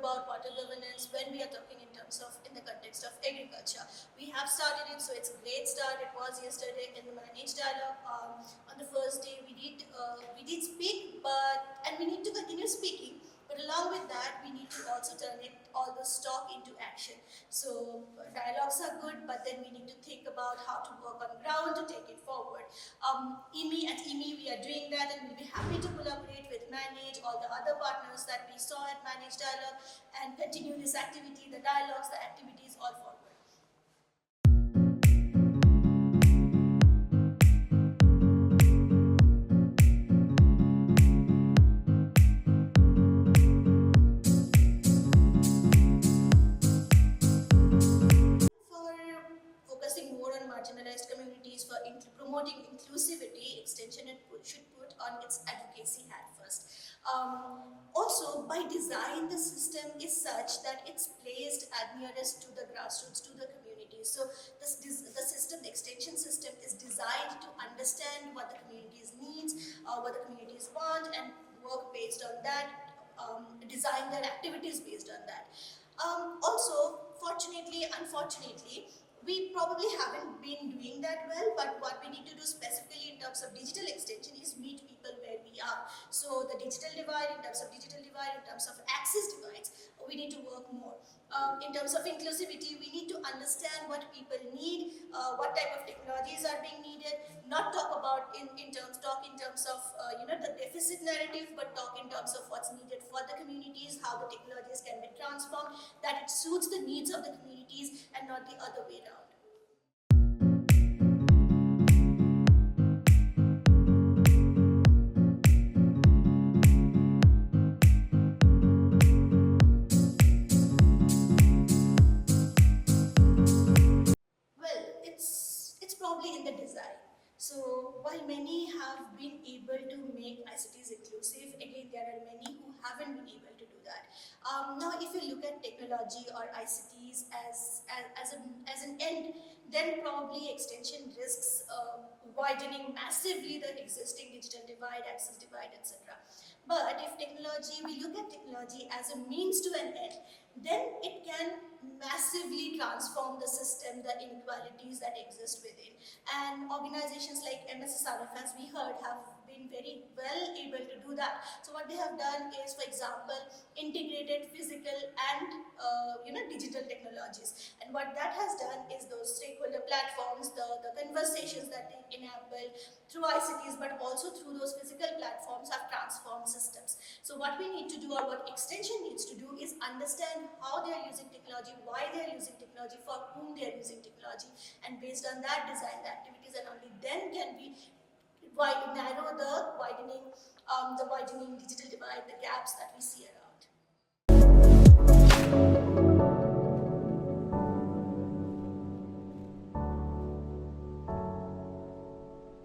about water governance when we are talking in terms of, in the context of agriculture. We have started it, so it's a great start. It was yesterday in the Manage dialogue. On the first day, we did speak, and we need to continue speaking. But along with that, we need to also turn all this talk into action. So dialogues are good, but then we need to think about how to work on ground to take it forward. At IMI, we are doing that, and we'll be happy to collaborate with Manage, all the other partners that we saw at Manage Dialogue, and continue this activity, the dialogues, the activities all forward. Marginalized communities, for promoting inclusivity, Extension should put on its advocacy hat first. Also, by design, the system is such that it's placed at nearest to the grassroots, to the community. So the system, the extension system, is designed to understand what the communities needs, what the communities want, and work based on that, design their activities based on that. Also, fortunately, unfortunately, we probably haven't been doing that well, but what we need to do specifically in terms of digital extension is meet people where we are. So the digital divide, in terms of access divides, we need to work more. In terms of inclusivity, we need to understand what people need, what type of technologies are being needed, not talk about in terms of the deficit narrative, but talk in terms of what's needed for the communities, how the technologies can be transformed, that it suits the needs of the communities and not the other way around. Probably in the design. So while many have been able to make ICTs inclusive, again there are many who haven't been able to do that. Now if you look at technology or ICTs as an end, then probably extension risks widening massively the existing digital divide, access divide, etc. But if we look at technology as a means to an end, then it can massively transform the system, the inequalities that exist within. And organizations like MSSRF, as we heard, have been very well able to do that. So what they have done is, for example, integrated physical and digital technologies. And what that has done is those stakeholder platforms, the conversations that they enable through ICTs, but also through those physical platforms, have transformed systems. So what we need to do, or what Extension needs to do, is understand how they are using technology, why they are using technology, for whom they are using technology, and based on that design the activities, and only then can we narrow the widening digital divide, the gaps that we see around.